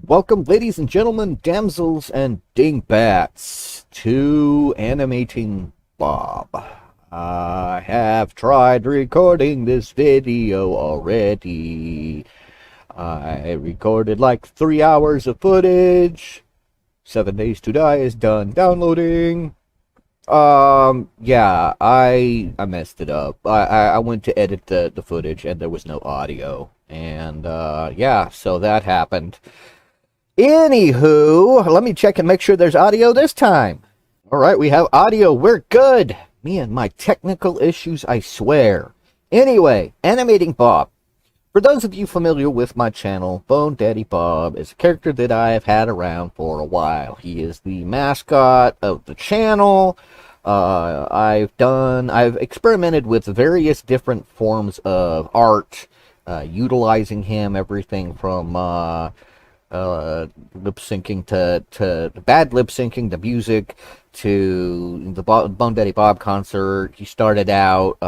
Welcome, ladies and gentlemen, damsels and dingbats, to Animating Bob. I have tried recording this video already. I recorded like 3 hours of footage. 7 Days to Die is done downloading. Yeah, I messed it up. I went to edit the footage and there was no audio. And, yeah, so that happened. Anywho, let me check and make sure there's audio this time. Alright, we have audio. We're good. Me and my technical issues, I swear. Anyway, Animating Bob. For those of you familiar with my channel, Bone Daddy Bob is a character that I have had around for a while. He is the mascot of the channel. I've experimented with various different forms of art, utilizing him, everything from lip syncing to bad lip syncing to music to the Bone Daddy Bob concert. He started out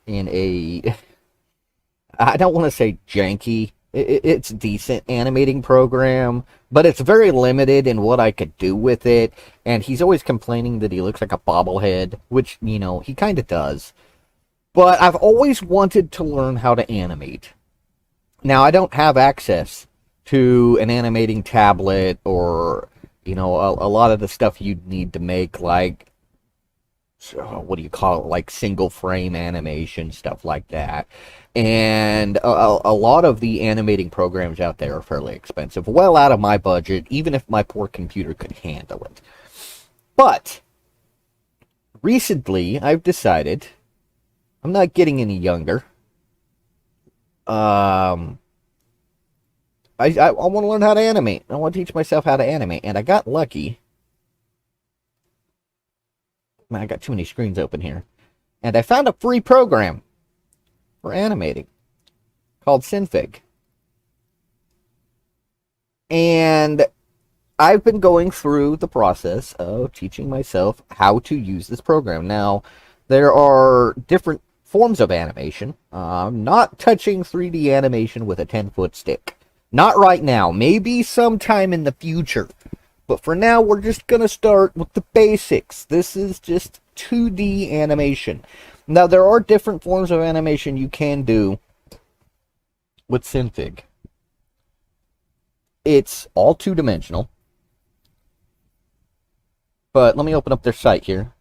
in a I don't want to say janky. It's decent animating program, but it's very limited in what I could do with it. And he's always complaining that he looks like a bobblehead, which, you know, he kind of does. But I've always wanted to learn how to animate. Now, I don't have access to an animating tablet or, you know, a lot of the stuff you'd need to make, like, what do you call it, like single frame animation, stuff like that. And a lot of the animating programs out there are fairly expensive, well out of my budget, even if my poor computer could handle it. But recently I've decided I'm not getting any younger. I want to learn how to animate. I want to teach myself how to animate, and I got lucky. Man, I got too many screens open here. And I found a free program for animating called Synfig. And I've been going through the process of teaching myself how to use this program. Now, there are different forms of animation. I'm not touching 3D animation with a 10-foot stick. Not right now. Maybe sometime in the future. But for now, we're just going to start with the basics. This is just 2D animation. Now, there are different forms of animation you can do with Synfig. It's all two-dimensional. But let me open up their site here.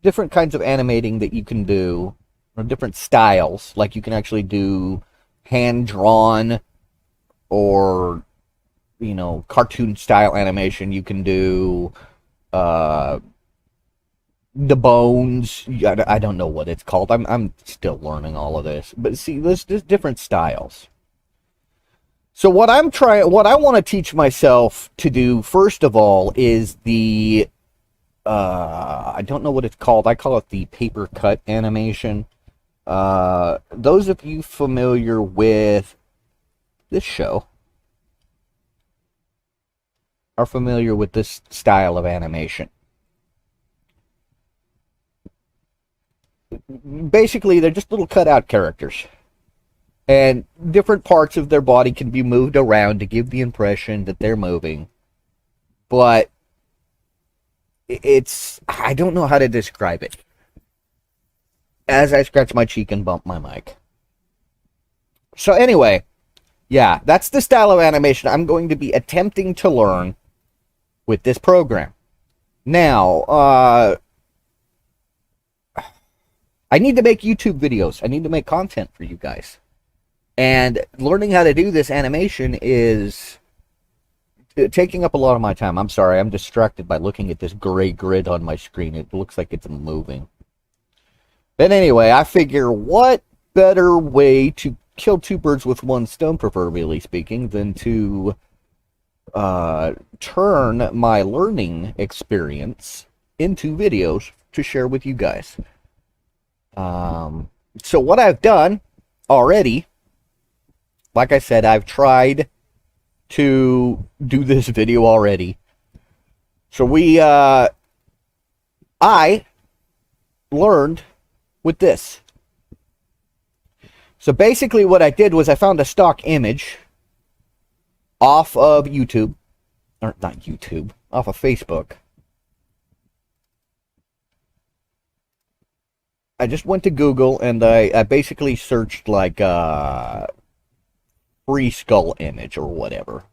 Different kinds of animating that you can do, or different styles. Like you can actually do hand-drawn or, you know, cartoon style animation. You can do the bones. I don't know what it's called. I'm still learning all of this. But see, there's different styles. So what I want to teach myself to do first of all is the I don't know what it's called. I call it the paper cut animation. Those of you familiar with this show are familiar with this style of animation. Basically, they're just little cutout characters. And different parts of their body can be moved around to give the impression that they're moving. But I don't know how to describe it. As I scratch my cheek and bump my mic. So anyway, yeah, that's the style of animation I'm going to be attempting to learn with this program. Now, I need to make YouTube videos. I need to make content for you guys. And learning how to do this animation is taking up a lot of my time. I'm sorry, I'm distracted by looking at this gray grid on my screen. It looks like it's moving. But anyway, I figure what better way to kill two birds with one stone, proverbially speaking, than to turn my learning experience into videos to share with you guys. So what I've done already, like I said, I've tried to do this video already. So I learned with this. So basically what I did was I found a stock image off of YouTube, or not YouTube, off of Facebook. I just went to Google and I basically searched like free skull image or whatever.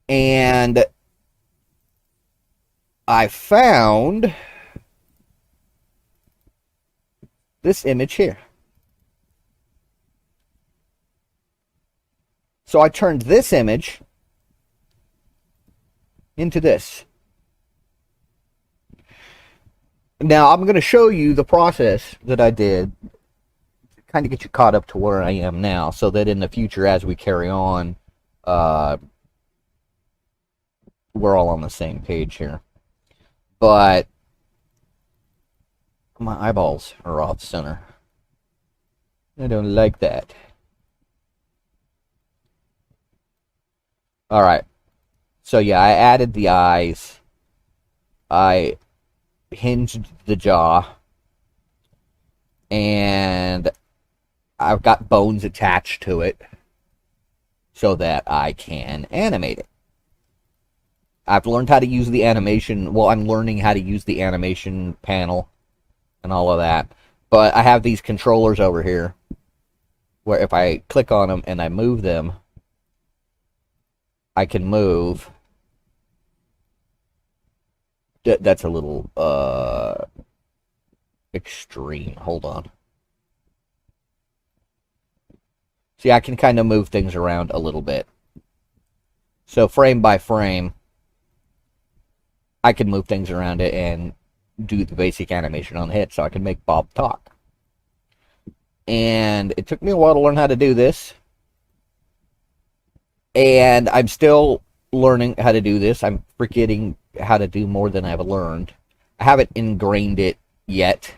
And I found this image here. So I turned this image into this. Now I'm going to show you the process that I did to kind of get you caught up to where I am now, so that in the future as we carry on, we're all on the same page here. But my eyeballs are off center. I don't like that. Alright. So yeah, I added the eyes. I hinged the jaw. And I've got bones attached to it so that I can animate it. I've learned how to use the animation. Well, I'm learning how to use the animation panel and all of that. But I have these controllers over here where if I click on them and I move them, I can move. That's a little extreme. Hold on. See, I can kind of move things around a little bit. So frame by frame, I can move things around it and do the basic animation on the head, so I can make Bob talk. And it took me a while to learn how to do this. And I'm still learning how to do this. I'm forgetting how to do more than I've learned. I haven't ingrained it yet.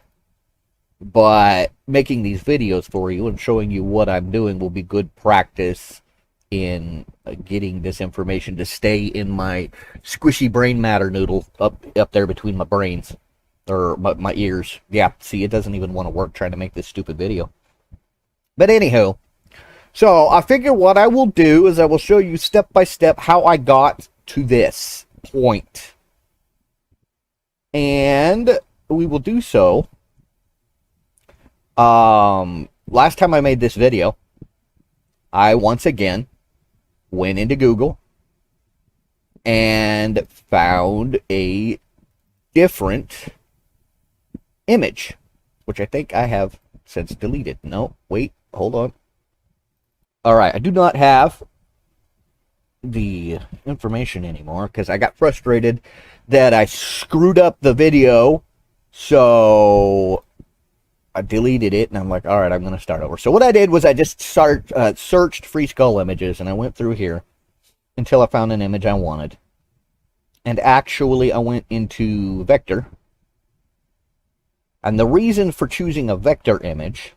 But making these videos for you and showing you what I'm doing will be good practice in getting this information to stay in my squishy brain matter noodle up there between my brains. Or my ears. Yeah, see, it doesn't even want to work trying to make this stupid video. But anywho, so I figure what I will do is I will show you step by step how I got to this point. And we will do so. Last time I made this video, I once again went into Google and found a different image, which I think I have since deleted. No, wait, hold on. Alright, I do not have the information anymore because I got frustrated that I screwed up the video, so I deleted it, and I'm like, alright, I'm going to start over. So what I did was I just searched free skull images, and I went through here until I found an image I wanted. And actually, I went into vector. And the reason for choosing a vector image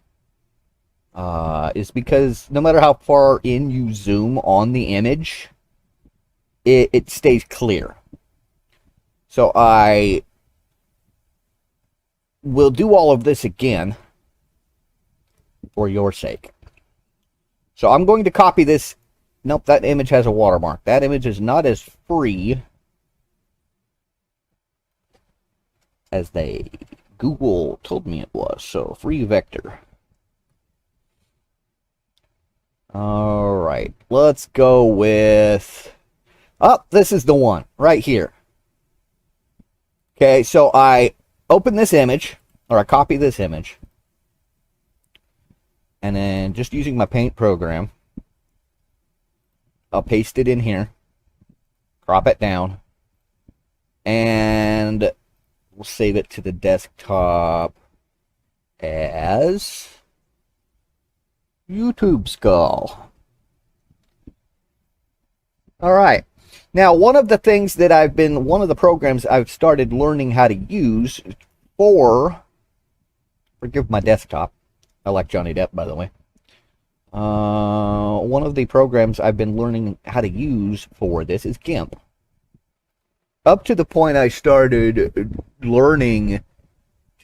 is because no matter how far in you zoom on the image, it stays clear. So I will do all of this again for your sake. So I'm going to copy this. Nope, that image has a watermark. That image is not as free as Google told me it was. So free vector. Alright, let's go with... Oh, this is the one, right here. Okay, so I open this image, or I copy this image, and then just using my paint program, I'll paste it in here, crop it down, and we'll save it to the desktop as YouTube skull. Alright. Now, one of the things that one of the programs I've started learning how to use forgive my desktop. I like Johnny Depp, by the way. One of the programs I've been learning how to use for this is GIMP. Up to the point I started learning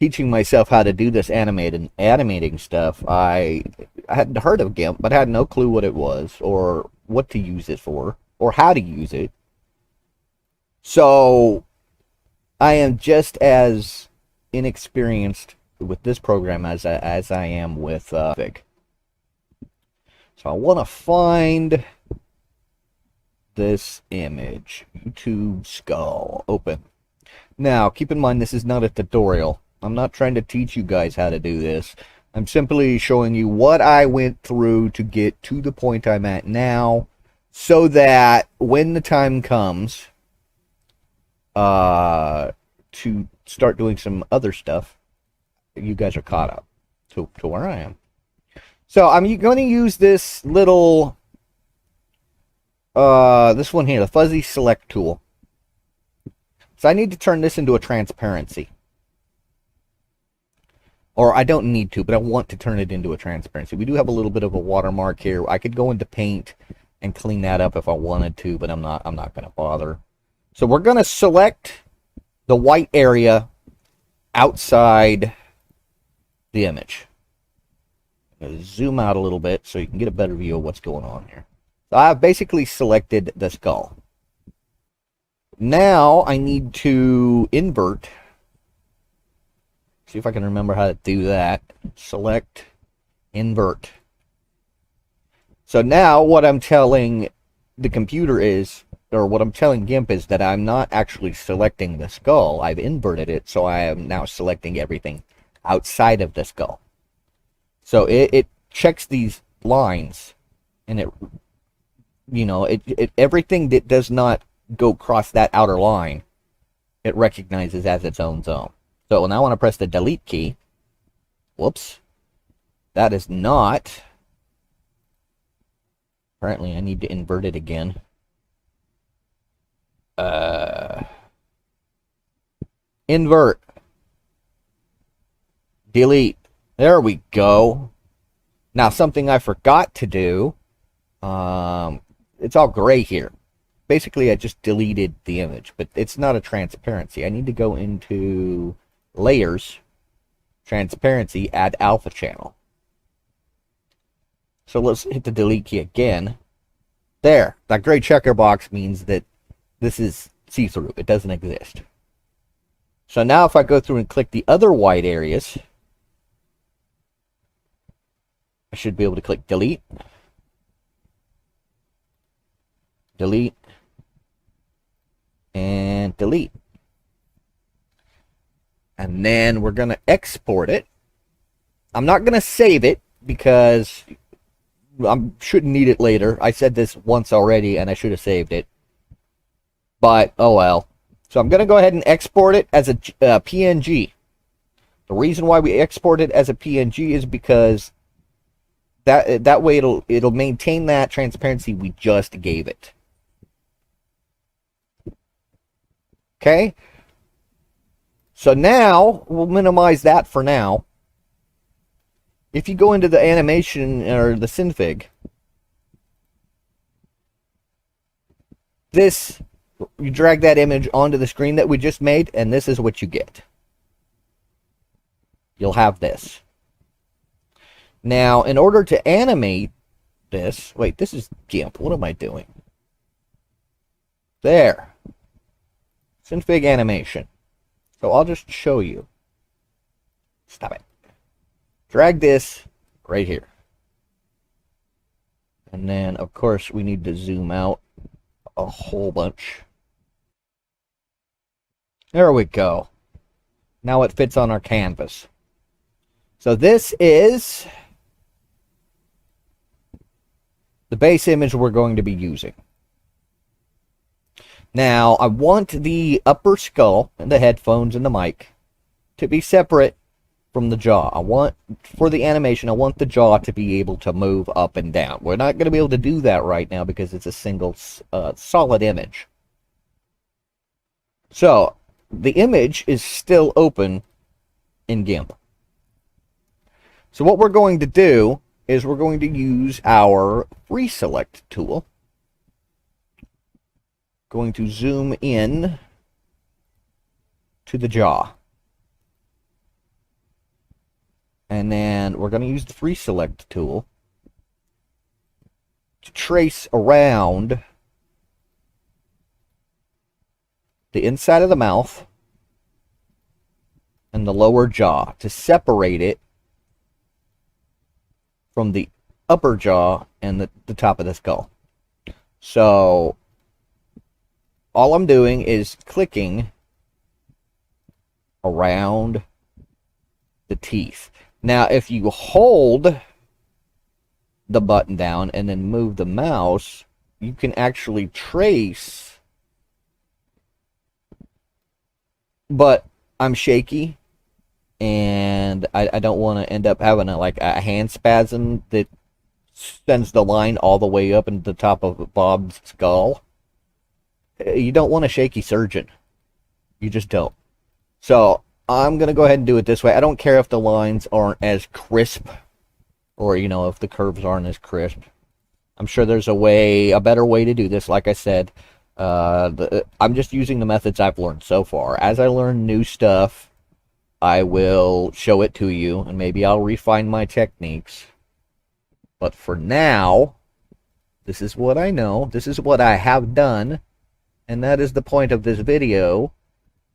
teaching myself how to do this animating stuff, I hadn't heard of GIMP, but I had no clue what it was, or what to use it for, or how to use it. So I am just as inexperienced with this program as I am with Fig. So I want to find this image. YouTube skull. Open. Now, keep in mind this is not a tutorial. I'm not trying to teach you guys how to do this. I'm simply showing you what I went through to get to the point I'm at now, so that when the time comes to start doing some other stuff, you guys are caught up to where I am. So I'm going to use this little, this one here, the fuzzy select tool. So I need to turn this into a transparency. Or I don't need to, but I want to turn it into a transparency. We do have a little bit of a watermark here. I could go into paint and clean that up if I wanted to, but I'm not going to bother. So we're going to select the white area outside the image. I'm going to zoom out a little bit so you can get a better view of what's going on here. So I've basically selected the skull. Now I need to invert. See if I can remember how to do that. Select, invert. So now what I'm telling the computer is, or what I'm telling GIMP is, that I'm not actually selecting the skull. I've inverted it, so I am now selecting everything outside of the skull. So it checks these lines, and it everything that does not go across that outer line, it recognizes as its own zone. So now I want to press the delete key. Whoops. That is not. Apparently I need to invert it again. Invert. Delete. There we go. Now something I forgot to do. It's all gray here. Basically I just deleted the image, but it's not a transparency. I need to go into layers, transparency, add alpha channel. So let's hit the delete key again. There, that gray checker box means that this is see-through. It doesn't exist. So now if I go through and click the other white areas, I should be able to click delete, delete, and delete. And then we're going to export it. I'm not going to save it because I shouldn't need it later. I said this once already and I should have saved it. But, oh well. So I'm going to go ahead and export it as a PNG. The reason why we export it as a PNG is because that way it'll maintain that transparency we just gave it. Okay? So now, we'll minimize that for now. If you go into the animation, or the synfig, you drag that image onto the screen that we just made, and this is what you get. You'll have this. Now, in order to animate this, wait, this is GIMP. What am I doing? There. Synfig animation. So I'll just show you. Stop it. Drag this right here. And then, of course, we need to zoom out a whole bunch. There we go. Now it fits on our canvas. So this is the base image we're going to be using. Now, I want the upper skull and the headphones and the mic to be separate from the jaw. For the animation, I want the jaw to be able to move up and down. We're not going to be able to do that right now because it's a single solid image. So, the image is still open in GIMP. So what we're going to do is we're going to use our free select tool. Going to zoom in to the jaw. And then we're going to use the free select tool to trace around the inside of the mouth and the lower jaw to separate it from the upper jaw and the top of the skull. So all I'm doing is clicking around the teeth. Now, if you hold the button down and then move the mouse, you can actually trace. But I'm shaky, and I don't want to end up having a hand spasm that sends the line all the way up into the top of Bob's skull. You don't want a shaky surgeon. You just don't. So I'm going to go ahead and do it this way. I don't care if the lines aren't as crisp, or, if the curves aren't as crisp. I'm sure there's a better way to do this. Like I said, I'm just using the methods I've learned so far. As I learn new stuff, I will show it to you, and maybe I'll refine my techniques. But for now, this is what I know. This is what I have done. And that is the point of this video,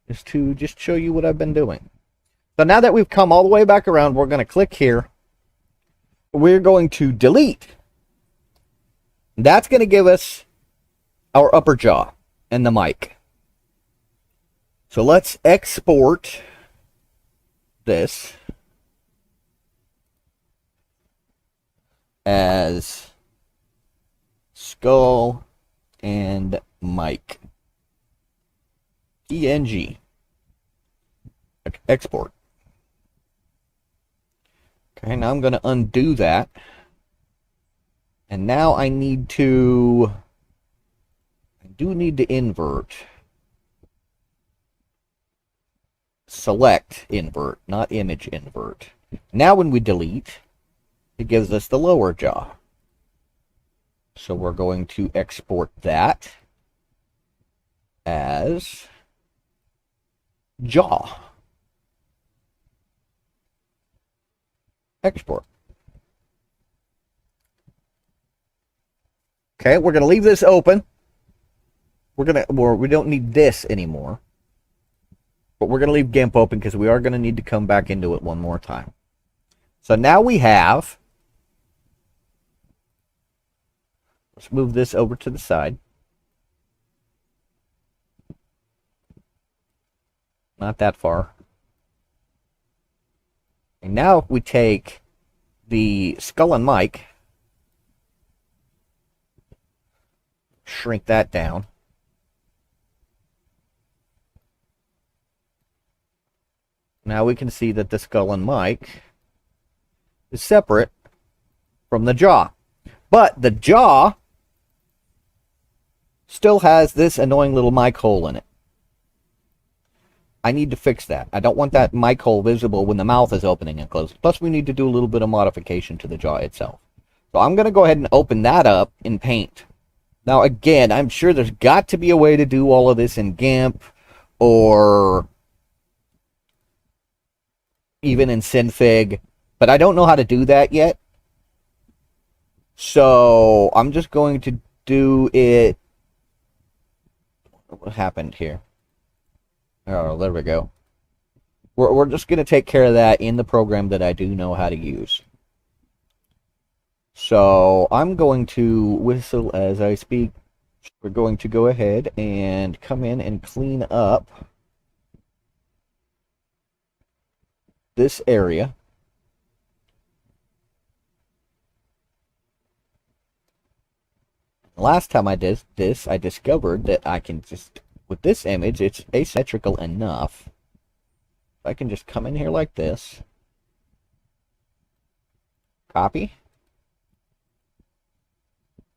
is to just show you what I've been doing. So now that we've come all the way back around, we're going to click here. We're going to delete. That's going to give us our upper jaw and the mic. So let's export this as skull and mic. PNG. Export. Okay, now I'm going to undo that. And now I do need to invert. Select invert, not image invert. Now when we delete, it gives us the lower jaw. So we're going to export that as jaw. Export. Okay, we're going to leave this open. We don't need this anymore. But we're going to leave GIMP open because we are going to need to come back into it one more time. So now we have, let's move this over to the side. Not that far. And now if we take the skull and mic, shrink that down. Now we can see that the skull and mic is separate from the jaw. But the jaw still has this annoying little mic hole in it. I need to fix that. I don't want that mic hole visible when the mouth is opening and closing. Plus, we need to do a little bit of modification to the jaw itself. So I'm going to go ahead and open that up in Paint. Now, again, I'm sure there's got to be a way to do all of this in GIMP or even in Synfig, but I don't know how to do that yet. So I'm just going to do it. What happened here? Oh, there we go. We're just going to take care of that in the program that I do know how to use. So I'm going to whistle as I speak. We're going to go ahead and come in and clean up this area. Last time I did this, I discovered that I can just, with this image, it's asymmetrical enough. I can just come in here like this, copy,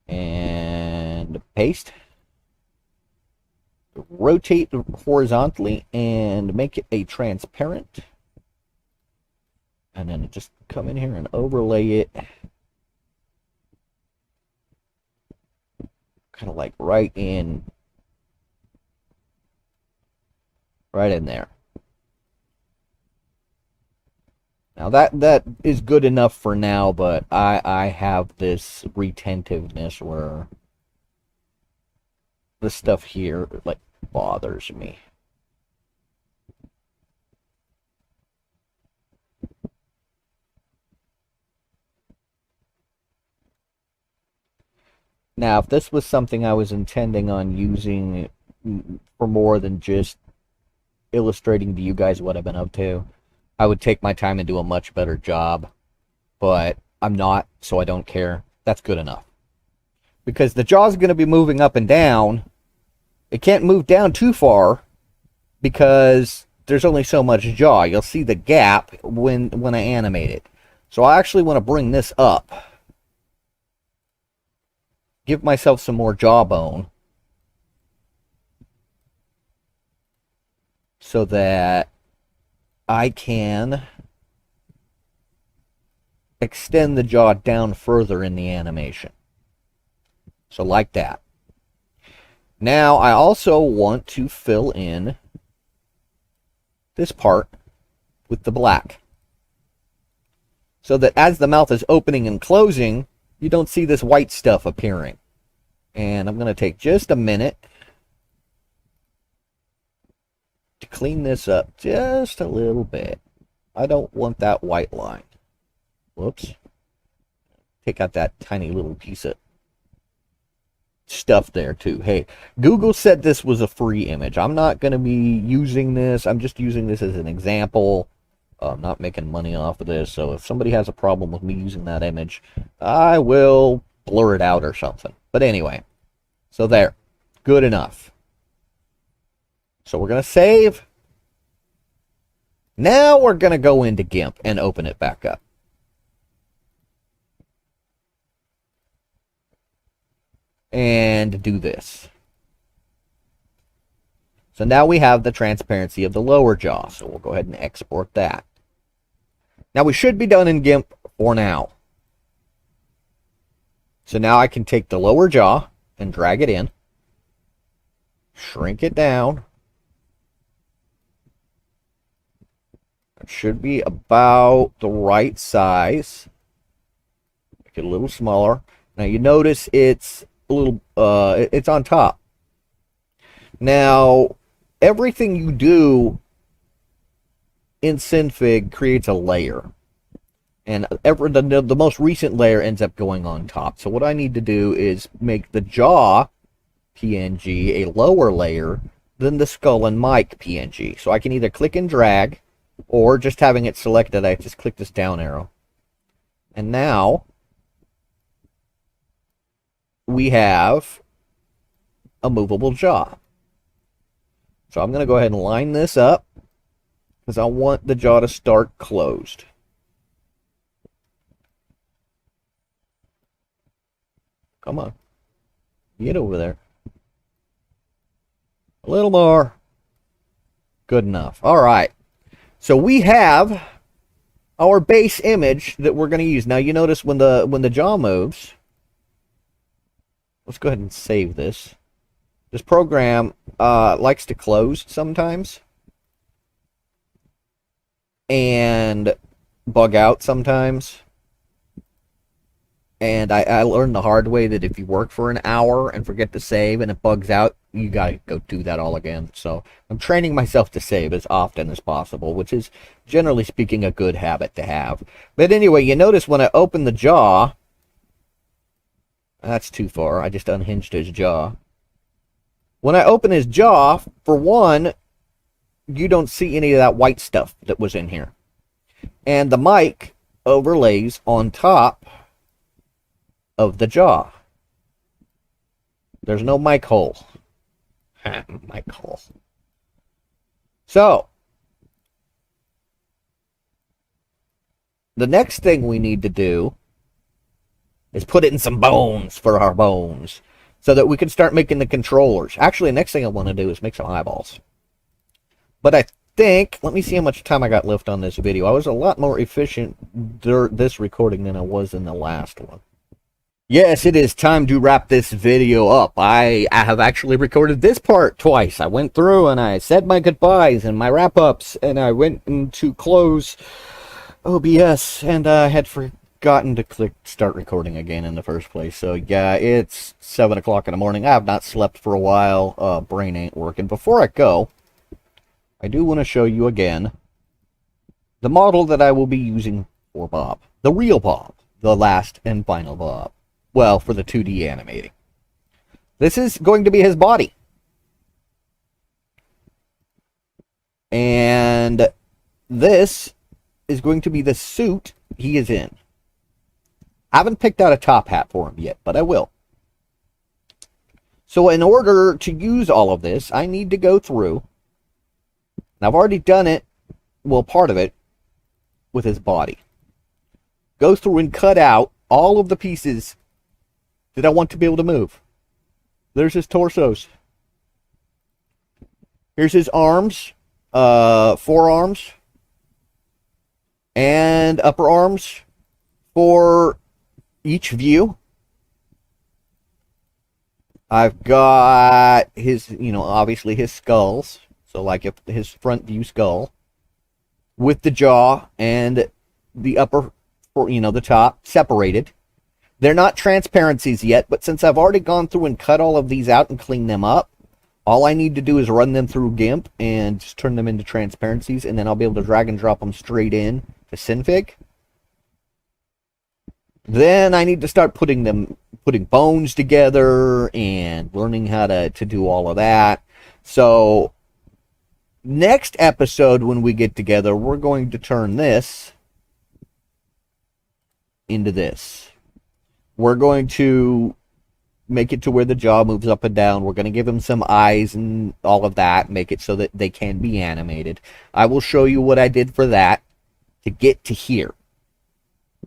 and paste, rotate horizontally and make it a transparent, and then just come in here and overlay it kind of like right in there. Now that is good enough for now, but I have this retentiveness where this stuff here like bothers me. Now, if this was something I was intending on using for more than just illustrating to you guys what I've been up to, I would take my time and do a much better job. But I'm not, so I don't care. That's good enough. Because the jaw's going to be moving up and down. It can't move down too far because there's only so much jaw. You'll see the gap when I animate it. So I actually want to bring this up. Give myself some more jawbone so that I can extend the jaw down further in the animation. So like that. Now I also want to fill in this part with the black, so that as the mouth is opening and closing, you don't see this white stuff appearing. And I'm going to take just a minute to clean this up just a little bit. I don't want that white line. Whoops. Take out that tiny little piece of stuff there too. Hey, Google said this was a free image. I'm not going to be using this. I'm just using this as an example. I'm not making money off of this, so if somebody has a problem with me using that image, I will blur it out or something. But anyway, so there. Good enough. So we're going to save. Now we're going to go into GIMP and open it back up. And do this. So now we have the transparency of the lower jaw. So we'll go ahead and export that. Now we should be done in GIMP for now. So now I can take the lower jaw and drag it in. Shrink it down. It should be about the right size. Make it a little smaller. Now you notice it's a little, it's on top. Now, everything you do in Synfig creates a layer. And the most recent layer ends up going on top. So what I need to do is make the jaw PNG a lower layer than the skull and mic PNG. So I can either click and drag, or just having it selected, I just click this down arrow. And now we have a movable jaw. So I'm going to go ahead and line this up because I want the jaw to start closed. Come on. Get over there. A little more. Good enough. All right. So we have our base image that we're going to use. Now you notice when the jaw moves, let's go ahead and save this. This program likes to close sometimes and bug out sometimes. And I learned the hard way that if you work for an hour and forget to save and it bugs out, you gotta go do that all again. So I'm training myself to save as often as possible, which is, generally speaking, a good habit to have. But anyway, you notice when I open the jaw, that's too far. I just unhinged his jaw. When I open his jaw, for one, you don't see any of that white stuff that was in here. And the mic overlays on top of the jaw. There's no mic hole. Mic hole. So, the next thing we need to do is put it in some bones for our bones so that we can start making the controllers. Actually, the next thing I want to do is make some eyeballs. But I think, let me see how much time I got left on this video. I was a lot more efficient this recording than I was in the last one. Yes, it is time to wrap this video up. I have actually recorded this part twice. I went through and I said my goodbyes and my wrap-ups, and I went into close OBS, and I had forgotten to click start recording again in the first place. So yeah, it's 7 o'clock in the morning. I have not slept for a while. Brain ain't working. Before I go, I do want to show you again the model that I will be using for Bob. The real Bob. The last and final Bob. Well, for the 2D animating. This is going to be his body. And this is going to be the suit he is in. I haven't picked out a top hat for him yet, but I will. So in order to use all of this, I need to go through, and I've already done it, well, part of it, with his body. Go through and cut out all of the pieces that I want to be able to move. There's his torsos. Here's his arms, forearms, and upper arms for each view. I've got his, obviously his skulls. So like if his front view skull with the jaw and the upper, the top separated. They're not transparencies yet, but since I've already gone through and cut all of these out and cleaned them up, all I need to do is run them through GIMP and just turn them into transparencies, and then I'll be able to drag and drop them straight in to Synfig. Then I need to start putting bones together and learning how to do all of that. So next episode when we get together, we're going to turn this into this. We're going to make it to where the jaw moves up and down. We're going to give him some eyes and all of that, make it so that they can be animated. I will show you what I did for that to get to here.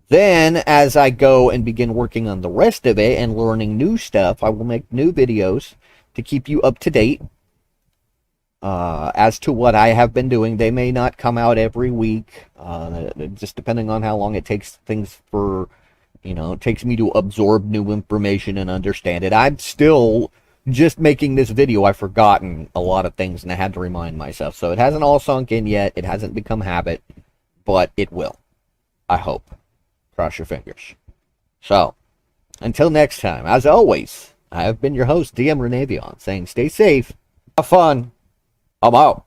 Then, as I go and begin working on the rest of it and learning new stuff, I will make new videos to keep you up to date as to what I have been doing. They may not come out every week, just depending on how long it takes things for, it takes me to absorb new information and understand it. I'm still just making this video. I've forgotten a lot of things, and I had to remind myself. So it hasn't all sunk in yet. It hasn't become habit, but it will. I hope. Cross your fingers. So, until next time, as always, I have been your host, DM Renavion, saying stay safe, have fun, I'm out.